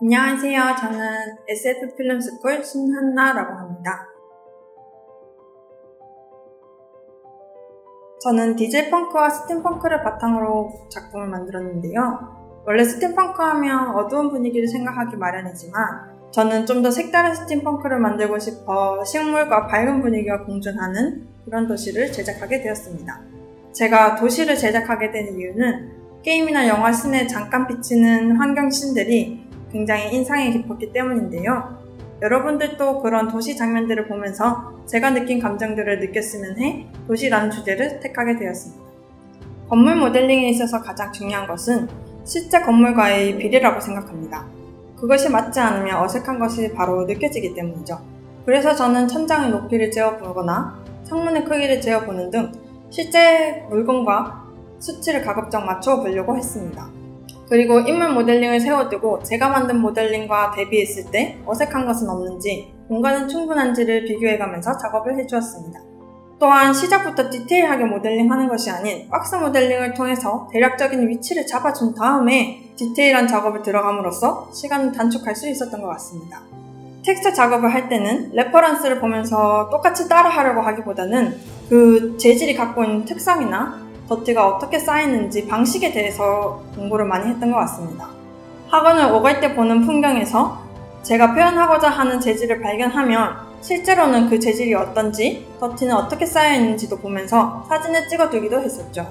안녕하세요. 저는 SF필름스쿨 신한나라고 합니다. 저는 디젤펑크와 스팀펑크를 바탕으로 작품을 만들었는데요. 원래 스팀펑크 하면 어두운 분위기를 생각하기 마련이지만 저는 좀 더 색다른 스팀펑크를 만들고 싶어 식물과 밝은 분위기가 공존하는 그런 도시를 제작하게 되었습니다. 제가 도시를 제작하게 된 이유는 게임이나 영화 씬에 잠깐 비치는 환경씬들이 굉장히 인상이 깊었기 때문인데요. 여러분들도 그런 도시 장면들을 보면서 제가 느낀 감정들을 느꼈으면 해 도시라는 주제를 택하게 되었습니다. 건물 모델링에 있어서 가장 중요한 것은 실제 건물과의 비례라고 생각합니다. 그것이 맞지 않으면 어색한 것이 바로 느껴지기 때문이죠. 그래서 저는 천장의 높이를 재어보거나 창문의 크기를 재어보는 등 실제 물건과 수치를 가급적 맞춰 보려고 했습니다. 그리고 인물 모델링을 세워두고 제가 만든 모델링과 대비했을 때 어색한 것은 없는지, 공간은 충분한지를 비교해가면서 작업을 해주었습니다. 또한 시작부터 디테일하게 모델링하는 것이 아닌 박스 모델링을 통해서 대략적인 위치를 잡아준 다음에 디테일한 작업을 들어감으로써 시간을 단축할 수 있었던 것 같습니다. 텍스처 작업을 할 때는 레퍼런스를 보면서 똑같이 따라하려고 하기보다는 그 재질이 갖고 있는 특성이나 더티가 어떻게 쌓이는지 방식에 대해서 공부를 많이 했던 것 같습니다. 학원을 오갈 때 보는 풍경에서 제가 표현하고자 하는 재질을 발견하면 실제로는 그 재질이 어떤지, 더티는 어떻게 쌓여있는지도 보면서 사진을 찍어두기도 했었죠.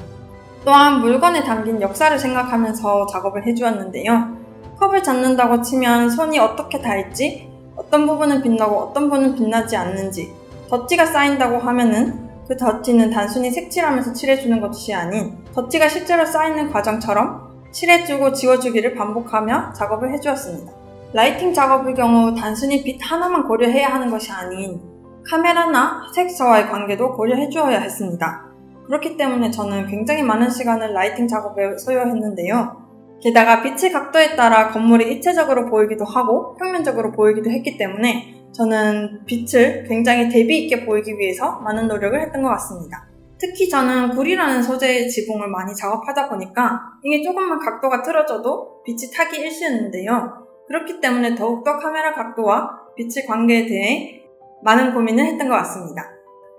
또한 물건에 담긴 역사를 생각하면서 작업을 해주었는데요. 컵을 잡는다고 치면 손이 어떻게 닿을지, 어떤 부분은 빛나고 어떤 부분은 빛나지 않는지, 더티가 쌓인다고 하면은 그 더티는 단순히 색칠하면서 칠해주는 것이 아닌 더티가 실제로 쌓이는 과정처럼 칠해주고 지워주기를 반복하며 작업을 해주었습니다. 라이팅 작업의 경우 단순히 빛 하나만 고려해야 하는 것이 아닌 카메라나 색서와의 관계도 고려해주어야 했습니다. 그렇기 때문에 저는 굉장히 많은 시간을 라이팅 작업에 소요했는데요. 게다가 빛의 각도에 따라 건물이 입체적으로 보이기도 하고 평면적으로 보이기도 했기 때문에 저는 빛을 굉장히 대비 있게 보이기 위해서 많은 노력을 했던 것 같습니다. 특히 저는 구리라는 소재의 지붕을 많이 작업하다 보니까 이게 조금만 각도가 틀어져도 빛이 타기 일쑤였는데요. 그렇기 때문에 더욱더 카메라 각도와 빛의 관계에 대해 많은 고민을 했던 것 같습니다.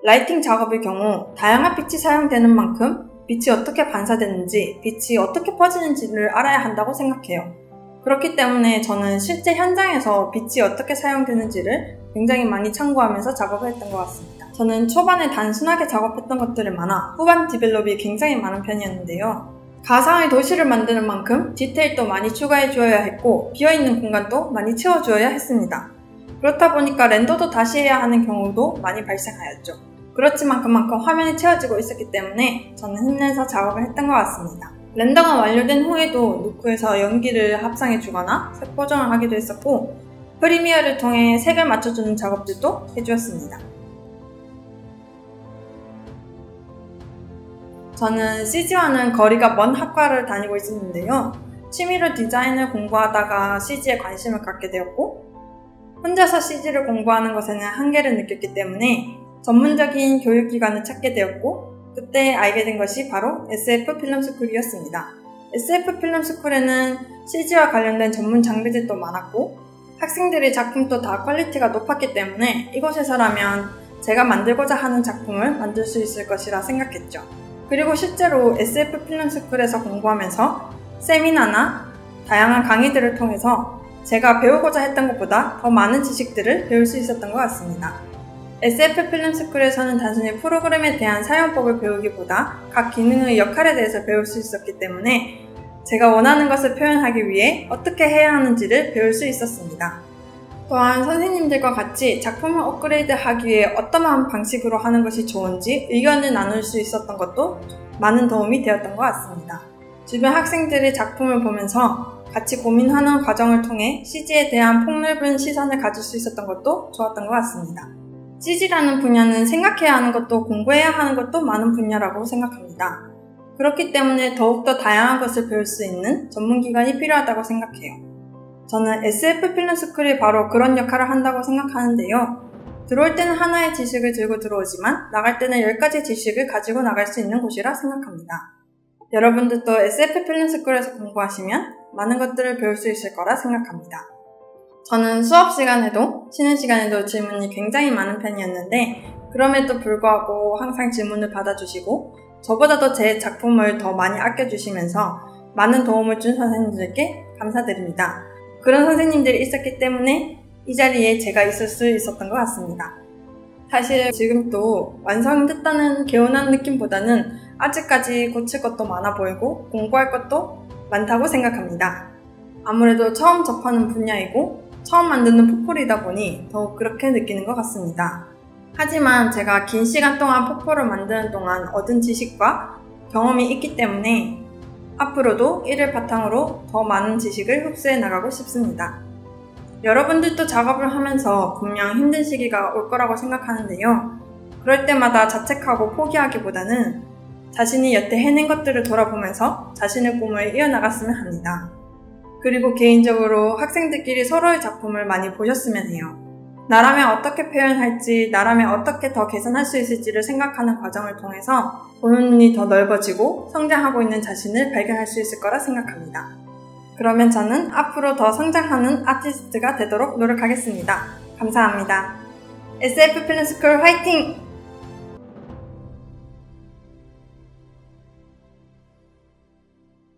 라이팅 작업의 경우 다양한 빛이 사용되는 만큼 빛이 어떻게 반사되는지, 빛이 어떻게 퍼지는지를 알아야 한다고 생각해요. 그렇기 때문에 저는 실제 현장에서 빛이 어떻게 사용되는지를 굉장히 많이 참고하면서 작업을 했던 것 같습니다. 저는 초반에 단순하게 작업했던 것들이 많아 후반 디벨롭이 굉장히 많은 편이었는데요. 가상의 도시를 만드는 만큼 디테일도 많이 추가해 주어야 했고 비어있는 공간도 많이 채워주어야 했습니다. 그렇다 보니까 렌더도 다시 해야 하는 경우도 많이 발생하였죠. 그렇지만 그만큼 화면이 채워지고 있었기 때문에 저는 힘내서 작업을 했던 것 같습니다. 렌더가 완료된 후에도 누크에서 연기를 합성해주거나 색 보정을 하기도 했었고 프리미어를 통해 색을 맞춰주는 작업들도 해주었습니다. 저는 CG와는 거리가 먼 학과를 다니고 있었는데요. 취미로 디자인을 공부하다가 CG에 관심을 갖게 되었고 혼자서 CG를 공부하는 것에는 한계를 느꼈기 때문에 전문적인 교육기관을 찾게 되었고 그때 알게 된 것이 바로 SF필름스쿨이었습니다. SF필름스쿨에는 CG와 관련된 전문 장비들도 많았고 학생들의 작품도 다 퀄리티가 높았기 때문에 이곳에서라면 제가 만들고자 하는 작품을 만들 수 있을 것이라 생각했죠. 그리고 실제로 SF필름스쿨에서 공부하면서 세미나나 다양한 강의들을 통해서 제가 배우고자 했던 것보다 더 많은 지식들을 배울 수 있었던 것 같습니다. SF필름스쿨에서는 단순히 프로그램에 대한 사용법을 배우기보다 각 기능의 역할에 대해서 배울 수 있었기 때문에 제가 원하는 것을 표현하기 위해 어떻게 해야 하는지를 배울 수 있었습니다. 또한 선생님들과 같이 작품을 업그레이드하기 위해 어떠한 방식으로 하는 것이 좋은지 의견을 나눌 수 있었던 것도 많은 도움이 되었던 것 같습니다. 주변 학생들의 작품을 보면서 같이 고민하는 과정을 통해 CG에 대한 폭넓은 시선을 가질 수 있었던 것도 좋았던 것 같습니다. CG라는 분야는 생각해야 하는 것도 공부해야 하는 것도 많은 분야라고 생각합니다. 그렇기 때문에 더욱더 다양한 것을 배울 수 있는 전문기관이 필요하다고 생각해요. 저는 SF필름스쿨이 바로 그런 역할을 한다고 생각하는데요. 들어올 때는 하나의 지식을 들고 들어오지만 나갈 때는 10가지 지식을 가지고 나갈 수 있는 곳이라 생각합니다. 여러분들도 SF필름스쿨에서 공부하시면 많은 것들을 배울 수 있을 거라 생각합니다. 저는 수업 시간에도 쉬는 시간에도 질문이 굉장히 많은 편이었는데 그럼에도 불구하고 항상 질문을 받아주시고 저보다도 제 작품을 더 많이 아껴주시면서 많은 도움을 준 선생님들께 감사드립니다. 그런 선생님들이 있었기 때문에 이 자리에 제가 있을 수 있었던 것 같습니다. 사실 지금도 완성됐다는 개운한 느낌보다는 아직까지 고칠 것도 많아 보이고 공부할 것도 많다고 생각합니다. 아무래도 처음 접하는 분야이고 처음 만드는 포폴이다 보니 더욱 그렇게 느끼는 것 같습니다. 하지만 제가 긴 시간 동안 포폴을 만드는 동안 얻은 지식과 경험이 있기 때문에 앞으로도 이를 바탕으로 더 많은 지식을 흡수해 나가고 싶습니다. 여러분들도 작업을 하면서 분명 힘든 시기가 올 거라고 생각하는데요. 그럴 때마다 자책하고 포기하기보다는 자신이 여태 해낸 것들을 돌아보면서 자신의 꿈을 이어나갔으면 합니다. 그리고 개인적으로 학생들끼리 서로의 작품을 많이 보셨으면 해요. 나라면 어떻게 표현할지, 나라면 어떻게 더 개선할 수 있을지를 생각하는 과정을 통해서 보는 눈이 더 넓어지고 성장하고 있는 자신을 발견할 수 있을 거라 생각합니다. 그러면 저는 앞으로 더 성장하는 아티스트가 되도록 노력하겠습니다. 감사합니다. SF 필름스쿨 화이팅!